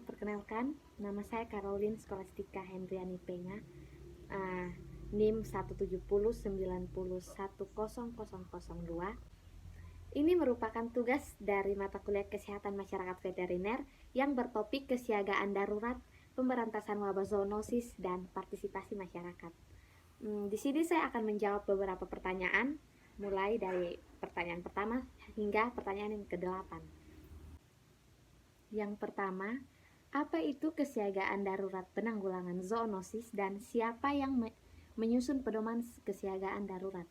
Perkenalkan, nama saya Caroline Scholastica Hendriani Penga, NIM 17090010002. Ini merupakan tugas dari mata kuliah Kesehatan Masyarakat Veteriner yang bertopik kesiagaan darurat, pemberantasan wabah zoonosis, dan partisipasi masyarakat. Di sini saya akan menjawab beberapa pertanyaan, mulai dari pertanyaan pertama hingga pertanyaan yang ke-8. Yang pertama, apa itu kesiagaan darurat penanggulangan zoonosis dan siapa yang menyusun pedoman kesiagaan darurat?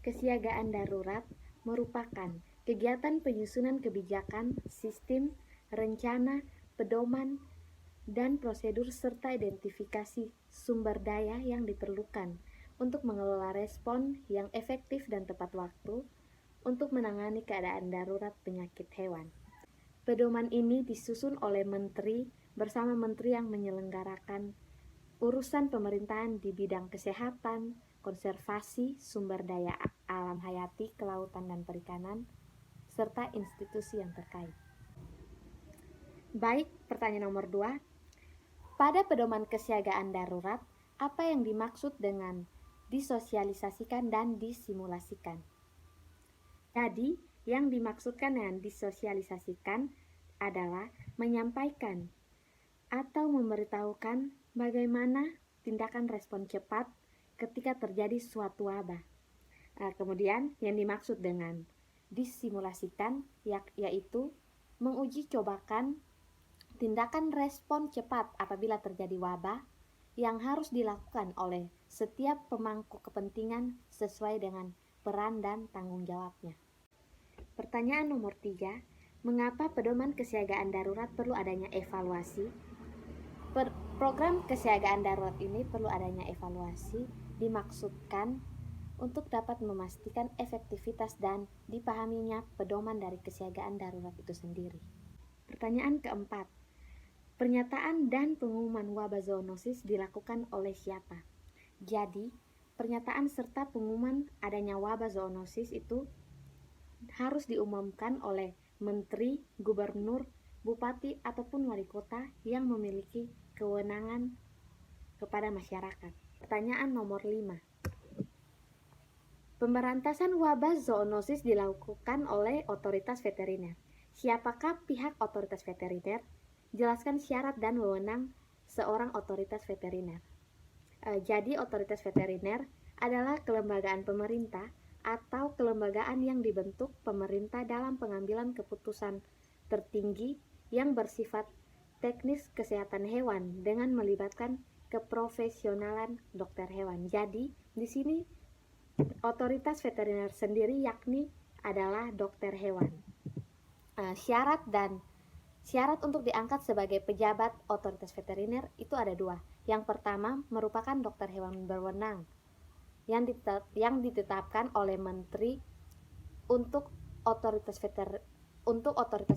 Kesiagaan darurat merupakan kegiatan penyusunan kebijakan, sistem, rencana, pedoman, dan prosedur serta identifikasi sumber daya yang diperlukan untuk mengelola respon yang efektif dan tepat waktu untuk menangani keadaan darurat penyakit hewan. Pedoman ini disusun oleh menteri bersama menteri yang menyelenggarakan urusan pemerintahan di bidang kesehatan, konservasi, sumber daya alam hayati, kelautan dan perikanan, serta institusi yang terkait. Baik, pertanyaan nomor 2. Pada pedoman kesiagaan darurat, apa yang dimaksud dengan disosialisasikan dan disimulasikan? Jadi, yang dimaksudkan dengan disosialisasikan adalah menyampaikan atau memberitahukan bagaimana tindakan respon cepat ketika terjadi suatu wabah. Kemudian yang dimaksud dengan disimulasikan yaitu menguji cobakan tindakan respon cepat apabila terjadi wabah yang harus dilakukan oleh setiap pemangku kepentingan sesuai dengan peran dan tanggung jawabnya. Pertanyaan nomor 3, mengapa pedoman kesiagaan darurat perlu adanya evaluasi? Program kesiagaan darurat ini perlu adanya evaluasi dimaksudkan untuk dapat memastikan efektivitas dan dipahaminya pedoman dari kesiagaan darurat itu sendiri. Pertanyaan keempat, pernyataan dan pengumuman wabah zoonosis dilakukan oleh siapa? Jadi, pernyataan serta pengumuman adanya wabah zoonosis itu harus diumumkan oleh menteri, gubernur, bupati, ataupun wali kota yang memiliki kewenangan kepada masyarakat. Pertanyaan nomor 5. Pemberantasan wabah zoonosis dilakukan oleh otoritas veteriner. Siapakah pihak otoritas veteriner? Jelaskan syarat dan wewenang seorang otoritas veteriner. Jadi otoritas veteriner adalah kelembagaan pemerintah atau kelembagaan yang dibentuk pemerintah dalam pengambilan keputusan tertinggi yang bersifat teknis kesehatan hewan dengan melibatkan keprofesionalan dokter hewan. Jadi, di sini otoritas veteriner sendiri yakni adalah dokter hewan. Syarat untuk diangkat sebagai pejabat otoritas veteriner itu ada 2. Yang pertama merupakan dokter hewan berwenang yang ditetapkan oleh menteri untuk otoritas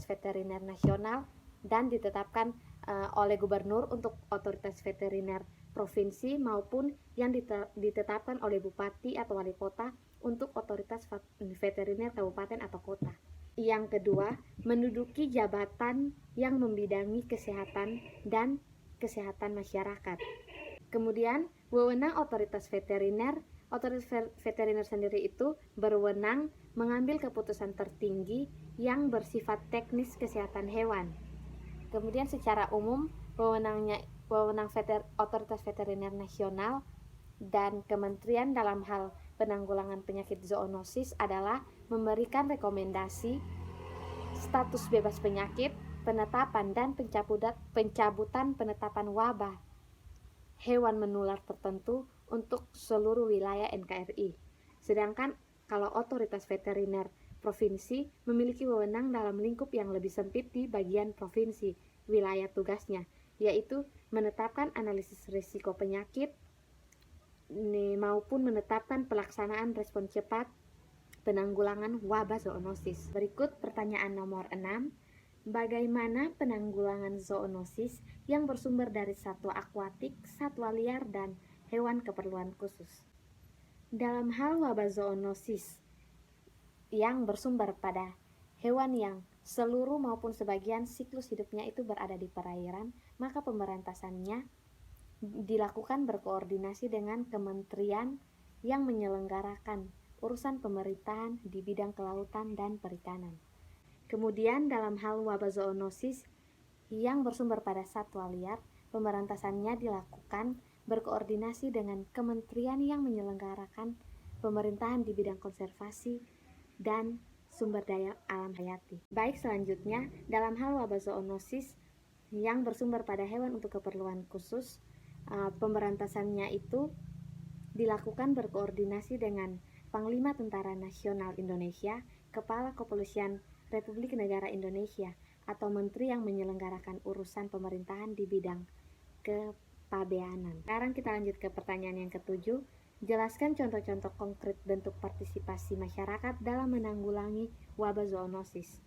veteriner nasional dan ditetapkan oleh gubernur untuk otoritas veteriner provinsi maupun yang ditetapkan oleh bupati atau wali kota untuk otoritas veteriner kabupaten atau kota. Yang kedua, menduduki jabatan yang membidangi kesehatan dan kesehatan masyarakat. Kemudian, wewenang otoritas veteriner sendiri itu berwenang mengambil keputusan tertinggi yang bersifat teknis kesehatan hewan. Kemudian secara umum, wewenang otoritas veteriner nasional dan kementerian dalam hal penanggulangan penyakit zoonosis adalah memberikan rekomendasi status bebas penyakit, penetapan dan pencabutan penetapan wabah hewan menular tertentu untuk seluruh wilayah NKRI. Sedangkan kalau otoritas veteriner provinsi memiliki wewenang dalam lingkup yang lebih sempit di bagian provinsi wilayah tugasnya, yaitu menetapkan analisis risiko penyakit maupun menetapkan pelaksanaan respon cepat penanggulangan wabah zoonosis. Berikut pertanyaan nomor 6. Bagaimana penanggulangan zoonosis yang bersumber dari satwa akuatik, satwa liar, dan hewan keperluan khusus? Dalam hal wabah zoonosis yang bersumber pada hewan yang seluruh maupun sebagian siklus hidupnya itu berada di perairan, maka pemberantasannya dilakukan berkoordinasi dengan kementerian yang menyelenggarakan urusan pemerintahan di bidang kelautan dan perikanan. Kemudian dalam hal wabah zoonosis yang bersumber pada satwa liar, pemberantasannya dilakukan berkoordinasi dengan kementerian yang menyelenggarakan pemerintahan di bidang konservasi dan sumber daya alam hayati. Baik, selanjutnya dalam hal wabah zoonosis yang bersumber pada hewan untuk keperluan khusus, pemberantasannya itu dilakukan berkoordinasi dengan Panglima Tentara Nasional Indonesia, Kepala Kepolisian Republik Negara Indonesia, atau menteri yang menyelenggarakan urusan pemerintahan di bidang kepabeanan. Sekarang kita lanjut ke pertanyaan yang ketujuh. Jelaskan contoh-contoh konkret bentuk partisipasi masyarakat dalam menanggulangi wabah zoonosis.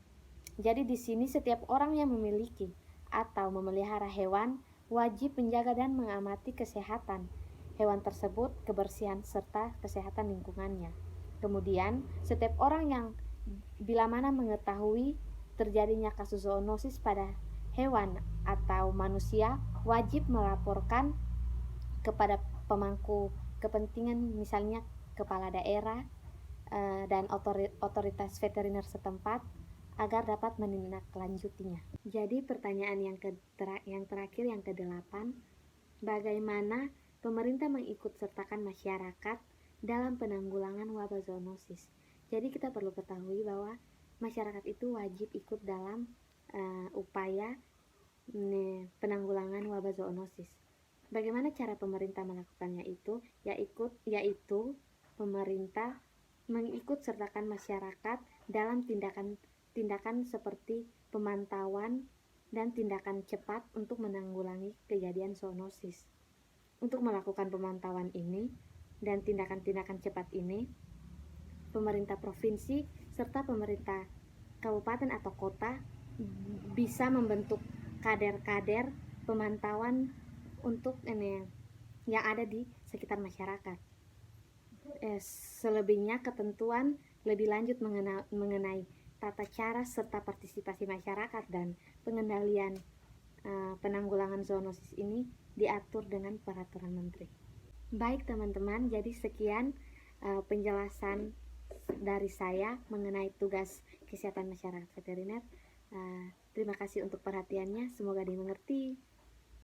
Jadi di sini setiap orang yang memiliki atau memelihara hewan wajib menjaga dan mengamati kesehatan hewan tersebut, kebersihan serta kesehatan lingkungannya. Kemudian, setiap orang yang bila mana mengetahui terjadinya kasus zoonosis pada hewan atau manusia wajib melaporkan kepada pemangku kepentingan, misalnya kepala daerah dan otoritas veteriner setempat agar dapat menindaklanjutinya. Jadi pertanyaan yang terakhir yang ke-8, bagaimana pemerintah mengikutsertakan masyarakat dalam penanggulangan wabah zoonosis? Jadi kita perlu ketahui bahwa masyarakat itu wajib ikut dalam upaya penanggulangan wabah zoonosis. Bagaimana cara pemerintah melakukannya itu? Yaitu pemerintah mengikut sertakan masyarakat dalam tindakan seperti pemantauan dan tindakan cepat untuk menanggulangi kejadian zoonosis. Untuk melakukan pemantauan ini dan tindakan-tindakan cepat ini, pemerintah provinsi serta pemerintah kabupaten atau kota bisa membentuk kader-kader pemantauan untuk yang ada di sekitar masyarakat. Selebihnya ketentuan lebih lanjut mengenai tata cara serta partisipasi masyarakat dan pengendalian penanggulangan zoonosis ini diatur dengan peraturan menteri. Baik teman-teman, jadi sekian penjelasan dari saya mengenai tugas kesehatan masyarakat veteriner. Terima kasih untuk perhatiannya, semoga dimengerti.